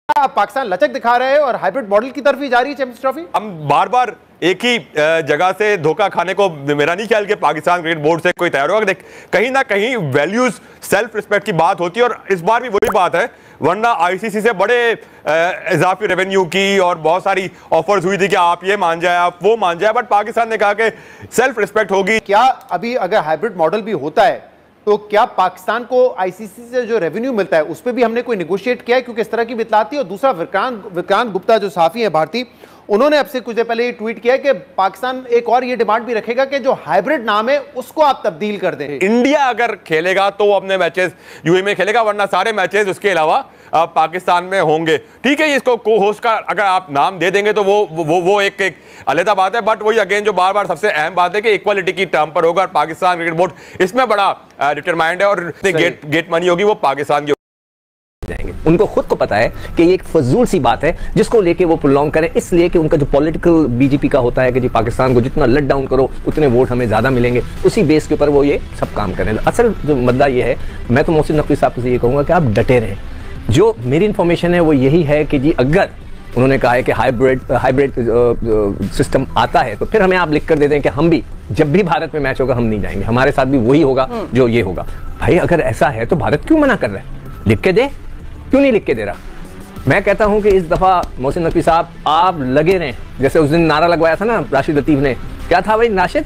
आप पाकिस्तान लचक दिखा रहे हैं और हाइब्रिड मॉडल की तरफ ही जा रही है चैंपियंस ट्रॉफी। हम बार बार एक ही जगह से धोखा खाने को मेरा नहीं ख्याल कि पाकिस्तान क्रिकेट बोर्ड से कोई तैयार होगा। कहीं ना कहीं वैल्यूज सेल्फ रिस्पेक्ट की बात होती है और इस बार भी वही बात है, वरना आईसीसी से बड़े इजाफी रेवेन्यू की और बहुत सारी ऑफर्स हुई थी कि आप ये मान जाए आप वो मान जाए, बट पाकिस्तान ने कहा कि सेल्फ रिस्पेक्ट होगी। क्या अभी अगर हाइब्रिड मॉडल भी होता है तो क्या पाकिस्तान को आईसीसी से जो रेवेन्यू मिलता है उस पर भी हमने कोई निगोशिएट किया है, क्योंकि इस तरह की बितलाती है। और दूसरा, विक्रांत गुप्ता जो साफी है भारतीय, उन्होंने अब से कुछ देर पहले ये ट्वीट किया कि पाकिस्तान एक और ये डिमांड भी रखेगा कि जो हाइब्रिड नाम है उसको आप तब्दील कर दें। इंडिया अगर खेलेगा तो अपने मैचेस यूएई में खेलेगा, वरना सारे मैचेस उसके अलावा पाकिस्तान में होंगे। ठीक है, इसको को होस्ट का अगर आप नाम दे देंगे तो वो एक अलग बात है, बट वही अगेन जो बार बार सबसे अहम बात है कि इक्वालिटी की टर्म पर होगा। पाकिस्तान क्रिकेट बोर्ड इसमें बड़ा डिटरमाइंड है और गेट मनी होगी वो पाकिस्तान की जाएंगे। उनको खुद को पता है कि ये एक फजूल सी बात है जिसको लेके वो प्रोलॉन्ग करें, इसलिए कि उनका जो पॉलिटिकल बीजेपी का होता है कि जी पाकिस्तान को जितना लट डाउन करो उतने वोट हमें ज्यादा मिलेंगे, उसी बेस के ऊपर वो ये सब काम करें। असल जो मुद्दा ये है, मैं तो मोहसिन नकवी साहब से ये कहूंगा कि आप डटे रहें। जो मेरी इंफॉर्मेशन है वो यही है कि जी अगर उन्होंने कहा है कि हाइब्रिड सिस्टम आता है तो फिर हमें आप लिख कर दे दें कि हम भी जब भी भारत में मैच होगा हम नहीं जाएंगे, हमारे साथ भी वही होगा जो ये होगा। भाई अगर ऐसा है तो भारत क्यों मना कर रहा है? लिख के दे, क्यों नहीं लिख के दे रहा? मैं कहता हूं कि इस दफा मोहसिन नकवी साहब आप लगे रहें, जैसे उस दिन नारा लगवाया था ना राशिद लतीफ ने, क्या था भाई नाशिद,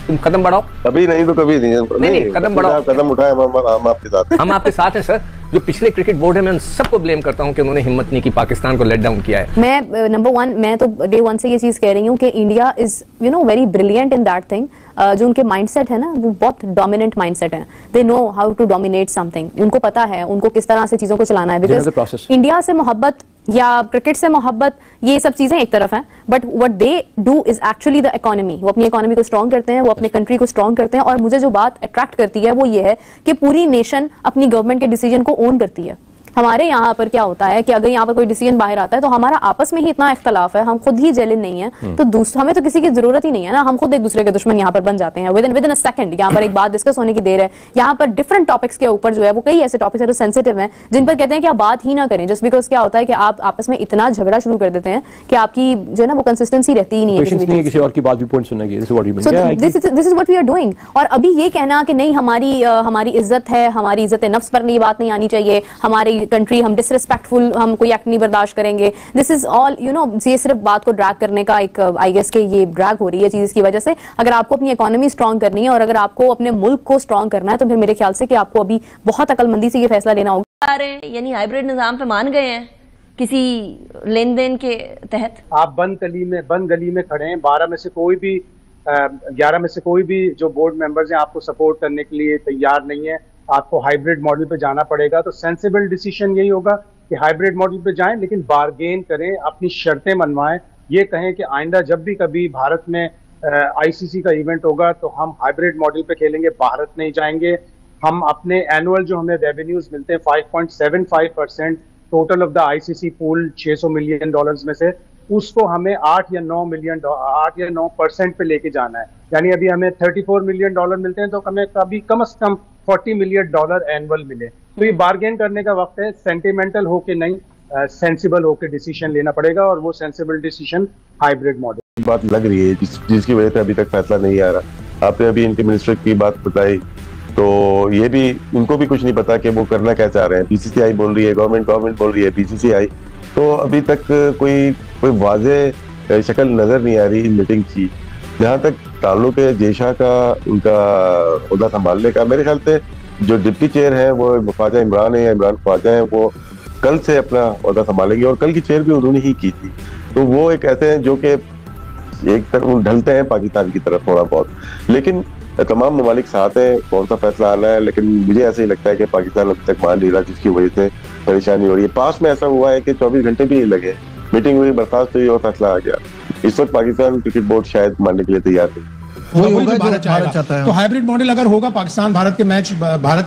तुम कदम बढ़ाओ। कभी नहीं तो कभी नहीं, कदम बढ़ाओ, कदम उठाए, हम आपके साथ हैं। हम आपके साथ हैं सर। जो पिछले क्रिकेट बोर्ड है मैं उन सबको ब्लेम करता हूं कि उन्होंने हिम्मत नहीं की, पाकिस्तान को लेट डाउन किया है। मैं नंबर 1 मैं तो डे 1 से ये चीज कह रही हूं कि India is very brilliant in that thing. जो उनके माइंडसेट है ना वो बहुत डोमिनेंट माइंडसेट है। They know how to dominate something. उनको पता है उनको किस तरह से चीजों को चलाना है। बिकॉज इंडिया से मोहब्बत या क्रिकेट से मोहब्बत ये सब चीजें एक तरफ हैं, but what they do is actually the economy. वो अपनी इकोनॉमी को स्ट्रॉन्ग करते हैं, वो अपने कंट्री को स्ट्रॉन्ग करते हैं। और मुझे जो बात अट्रैक्ट करती है वो ये है कि पूरी नेशन अपनी गवर्नमेंट के डिसीजन को ओन करती है। हमारे यहाँ पर क्या होता है कि अगर यहाँ पर कोई डिसीजन बाहर आता है तो हमारा आपस में ही इतना इख्तलाफ है, हम खुद ही जेलिन नहीं है, तो हमें तो किसी की जरूरत ही नहीं है ना, हम खुद एक दूसरे के दुश्मन यहाँ पर बन जाते हैं विद इन अ सेकंड। यहाँ पर एक बात डिस्कस होने की देर है, यहाँ पर डिफरेंट टॉपिक्स के ऊपर जो है वो कई ऐसे टॉपिक्स है जो सेंसिटिव हैं जिन पर कहते हैं कि आप बात ही ना करें, जस्ट बिकॉज क्या होता है कि आप आपस में इतना झगड़ा शुरू कर देते हैं कि आपकी जो है ना वो कंसिस्टेंसी रहती ही नहीं है, किसी और की बात भी पॉइंट सुनने की। This is what we are doing. और अभी ये कहना कि नहीं हमारी इज्जत है, हमारी इज्जत नफ्स पर नहीं बात नहीं आनी चाहिए, हमारी कंट्री हम डिसरिस्पेक्टफुल हम कोई एक्ट नहीं बर्दाश्त करेंगे, दिस इज ऑल ये सिर्फ बात को ड्रैग करने का एक आई गेस के ये ड्रैग हो रही है चीज की वजह से। अगर आपको अपनी इकोनॉमी स्ट्रांग करनी है और अगर आपको अपने मुल्क को स्ट्रांग करना है तो फिर मेरे ख्याल से कि आपको अभी बहुत अकलमंदी से ये फैसला लेना होगा। यानी हाइब्रिड निजाम पे मान गए हैं किसी लेन देन के तहत। आप बंद गली में खड़े हैं, 11 में से कोई भी जो बोर्ड मेंबर्स हैं आपको सपोर्ट करने के लिए तैयार नहीं है, आपको हाइब्रिड मॉडल पे जाना पड़ेगा। तो सेंसिबल डिसीजन यही होगा कि हाइब्रिड मॉडल पे जाएं, लेकिन बार्गेन करें, अपनी शर्तें मनवाएं। ये कहें कि आइंदा जब भी कभी भारत में आईसीसी का इवेंट होगा तो हम हाइब्रिड मॉडल पे खेलेंगे, भारत नहीं जाएंगे। हम अपने एनुअल जो हमें रेवेन्यूज मिलते हैं 5.75% total of the ICC pool $600 million में से, उसको हमें 8 या 9% पे लेके जाना है। यानी अभी हमें $34 मिलियन मिलते हैं तो हमें कभी कम से कम $40 मिलियन एनुअल मिले। तो ये बार्गेन करने का वक्त है, सेंटिमेंटल होके नहीं, सेंसिबल होके डिसीजन लेना पड़ेगा। और वो सेंसिबल डिसीजन हाइब्रिड मॉडल बात लग रही है जिसकी वजह से अभी तक फैसला नहीं आ रहा। आपने अभी इनके मिनिस्टर की बात बताई तो ये भी उनको भी कुछ नहीं पता कि वो करना क्या चाह रहे हैं। बीसीसीआई बोल रही है, गवर्नमेंट बोल रही है, बीसीसीआई तो अभी तक कोई वाज़ेह शक्ल नजर नहीं आ रही मीटिंग की। जहाँ तक ताल्लुक है जेशा का, उनका ओहदा संभालने का, मेरे ख्याल से जो डिप्टी चेयर है वो ख्वाजा इमरान है, इमरान ख्वाजा है, वो कल से अपना ओहदा संभालेंगे। और कल की चेयर भी उन्होंने ही की थी। तो वो एक ऐसे हैं जो कि एक तरफ ढलते हैं पाकिस्तान की तरफ थोड़ा बहुत, लेकिन तमाम ममालिक साथ हैं, कौन सा फैसला आना है। लेकिन मुझे ऐसे ही लगता है कि पाकिस्तान अभी तक मान नहीं रहा, जिसकी वजह से परेशानी हो रही है। पास में ऐसा हुआ है कि 24 घंटे भी नहीं लगे, मीटिंग हुई, बर्खास्त हुई और फैसला आ गया। इस वक्त पाकिस्तान क्रिकेट बोर्ड शायद मानने के लिए तैयार नहीं। वही होगा जो भारत चाहता है। तो हाइब्रिड मॉडल अगर होगा, पाकिस्तान भारत के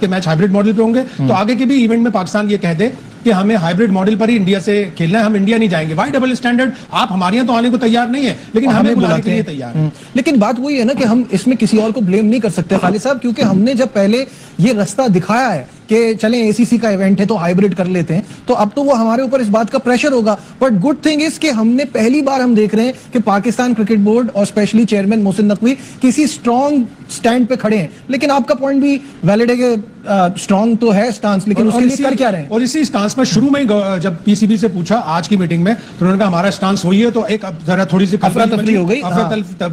मैच हाइब्रिड मॉडल पे होंगे तो आगे के भी इवेंट में पाकिस्तान ये कह दे कि हमें हाइब्रिड मॉडल पर ही इंडिया से खेलना है, हम इंडिया नहीं जाएंगे। Why double standard? आप हमारे यहाँ तो आने को तैयार नहीं है, लेकिन हमें बुलाने के लिए तैयार है। लेकिन बात वही है ना कि हम इसमें किसी और को ब्लेम नहीं कर सकते खालिद साहब, क्योंकि हमने जब पहले ये रास्ता दिखाया है कि चलें एसीसी का इवेंट है तो हाइब्रिड कर लेते हैं, तो अब तो वो हमारे ऊपर इस बात का प्रेशर होगा। बट गुड थिंग इज कि हमने पहली बार हम देख रहे हैं कि पाकिस्तान क्रिकेट बोर्ड और स्पेशली चेयरमैन मोहसिन नकवी किसी स्ट्रॉन्ग स्टैंड पे खड़े हैं। लेकिन आपका पॉइंट भी वैलिड है कि स्ट्रॉन्ग तो है स्टांस, लेकिन उसके लिए कर क्या रहे हैं? और इसी स्टांस में शुरू में ही जब पीसीबी से पूछा आज की मीटिंग में, तो उन्होंने कहा हमारा स्टांस वही है, तो एक जरा थोड़ी सी अफरा तफरी हो गई,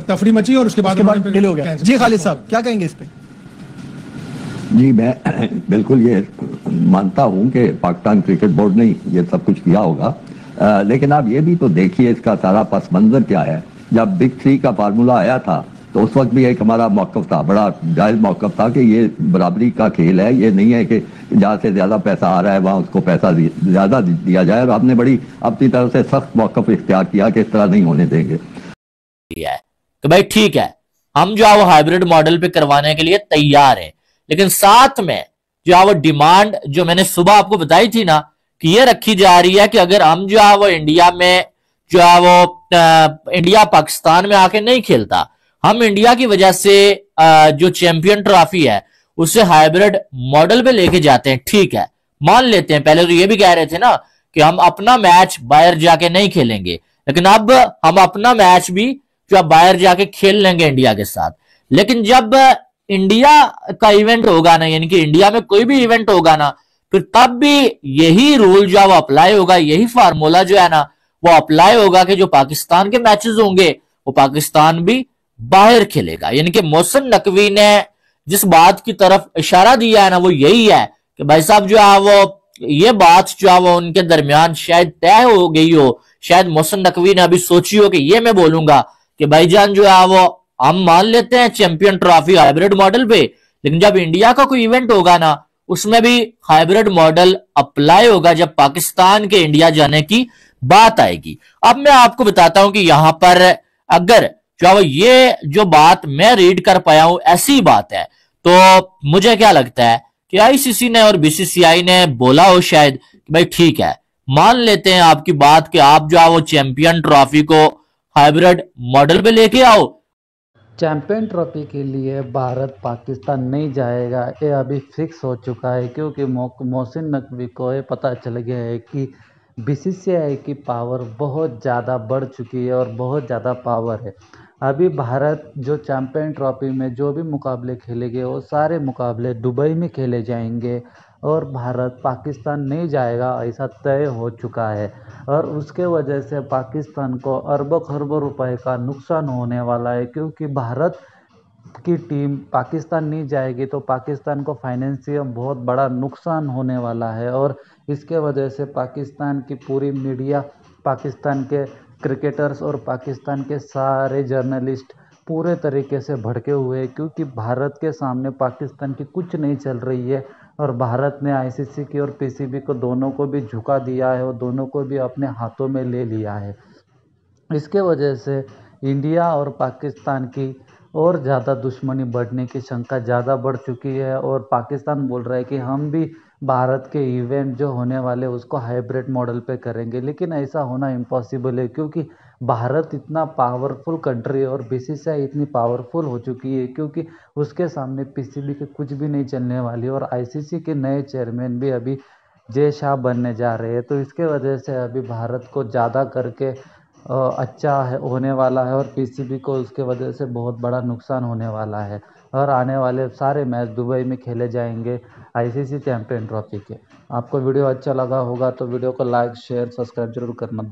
तफरी मची और उसके बाद डिले हो गया। जी खालिद साहब क्या कहेंगे इस पे? जी मैं बिल्कुल ये मानता हूं कि पाकिस्तान क्रिकेट बोर्ड ने ये सब कुछ किया होगा, लेकिन आप ये भी तो देखिए इसका सारा पस मंजर क्या है। जब बिग 3 का फार्मूला आया था तो उस वक्त भी एक हमारा मौकफ था, बड़ा जायज मौकफ था कि ये बराबरी का खेल है, ये नहीं है कि जहाँ से ज्यादा पैसा आ रहा है वहाँ उसको पैसा ज्यादा दिया जाए। और आपने बड़ी अपनी तरफ से सख्त मौकफ इख्तियार किया कि इस तरह नहीं होने देंगे। तो भाई ठीक है, हम जो है वो हाइब्रिड मॉडल पे करवाने के लिए तैयार है, लेकिन साथ में जो है वो डिमांड जो मैंने सुबह आपको बताई थी ना कि ये रखी जा रही है कि अगर हम जो है वो इंडिया में जो है वो इंडिया पाकिस्तान में आके नहीं खेलता, हम इंडिया की वजह से जो चैंपियन ट्रॉफी है उसे हाइब्रिड मॉडल पे लेके जाते हैं। ठीक है, मान लेते हैं, पहले तो ये भी कह रहे थे ना कि हम अपना मैच बाहर जाके नहीं खेलेंगे, लेकिन अब हम अपना मैच भी जो बाहर जाके खेल लेंगे इंडिया के साथ। लेकिन जब इंडिया का इवेंट होगा ना, यानी कि इंडिया में कोई भी इवेंट होगा ना, फिर तब भी यही रूल जो है वो अप्लाई होगा, यही फार्मूला जो है ना वो अप्लाई होगा कि जो पाकिस्तान के मैचेस होंगे वो पाकिस्तान भी बाहर खेलेगा। यानी कि मोहसिन नकवी ने जिस बात की तरफ इशारा दिया है ना वो यही है कि भाई साहब जो है वो ये बात जो है वो उनके दरमियान शायद तय हो गई हो, शायद मोहसिन नकवी ने अभी सोची हो कि ये मैं बोलूंगा कि भाईजान जो है वो हम मान लेते हैं चैंपियन ट्रॉफी हाइब्रिड मॉडल पे, लेकिन जब इंडिया का कोई इवेंट होगा ना उसमें भी हाइब्रिड मॉडल अप्लाई होगा जब पाकिस्तान के इंडिया जाने की बात आएगी। अब मैं आपको बताता हूं कि यहां पर अगर जो ये जो बात मैं रीड कर पाया हूं ऐसी बात है, तो मुझे क्या लगता है कि आईसीसी ने और बीसीसीआई ने बोला हो शायद कि भाई ठीक है, मान लेते हैं आपकी बात कि आप जो है वो चैंपियन ट्रॉफी को हाइब्रिड मॉडल पे लेके आओ। चैंपियन ट्रॉफी के लिए भारत पाकिस्तान नहीं जाएगा, ये अभी फिक्स हो चुका है, क्योंकि मोहसिन नकवी को ये पता चल गया है कि बीसीसीआई की पावर बहुत ज़्यादा बढ़ चुकी है और बहुत ज़्यादा पावर है। अभी भारत जो चैंपियन ट्रॉफी में जो भी मुकाबले खेलेंगे वो सारे मुकाबले दुबई में खेले जाएंगे और भारत पाकिस्तान नहीं जाएगा, ऐसा तय हो चुका है। और उसके वजह से पाकिस्तान को अरबों खरबों रुपए का नुकसान होने वाला है, क्योंकि भारत की टीम पाकिस्तान नहीं जाएगी तो पाकिस्तान को फाइनेंशियल बहुत बड़ा नुकसान होने वाला है। और इसके वजह से पाकिस्तान की पूरी मीडिया, पाकिस्तान के क्रिकेटर्स और पाकिस्तान के सारे जर्नलिस्ट पूरे तरीके से भड़के हुए हैं, क्योंकि भारत के सामने पाकिस्तान की कुछ नहीं चल रही है। और भारत ने आईसीसी की और पीसीबी को दोनों को भी झुका दिया है और दोनों को भी अपने हाथों में ले लिया है। इसके वजह से इंडिया और पाकिस्तान की और ज़्यादा दुश्मनी बढ़ने की शंका ज़्यादा बढ़ चुकी है। और पाकिस्तान बोल रहा है कि हम भी भारत के इवेंट जो होने वाले उसको हाइब्रिड मॉडल पे करेंगे, लेकिन ऐसा होना इम्पॉसिबल है, क्योंकि भारत इतना पावरफुल कंट्री है और बीसीसीआई इतनी पावरफुल हो चुकी है, क्योंकि उसके सामने पीसीबी के कुछ भी नहीं चलने वाली। और आईसीसी के नए चेयरमैन भी अभी जय शाह बनने जा रहे हैं, तो इसके वजह से अभी भारत को ज़्यादा करके अच्छा होने वाला है और पीसीबी को उसके वजह से बहुत बड़ा नुकसान होने वाला है। और आने वाले सारे मैच दुबई में खेले जाएंगे आईसीसी चैंपियन ट्रॉफी के। आपको वीडियो अच्छा लगा होगा तो वीडियो को लाइक शेयर सब्सक्राइब जरूर करना।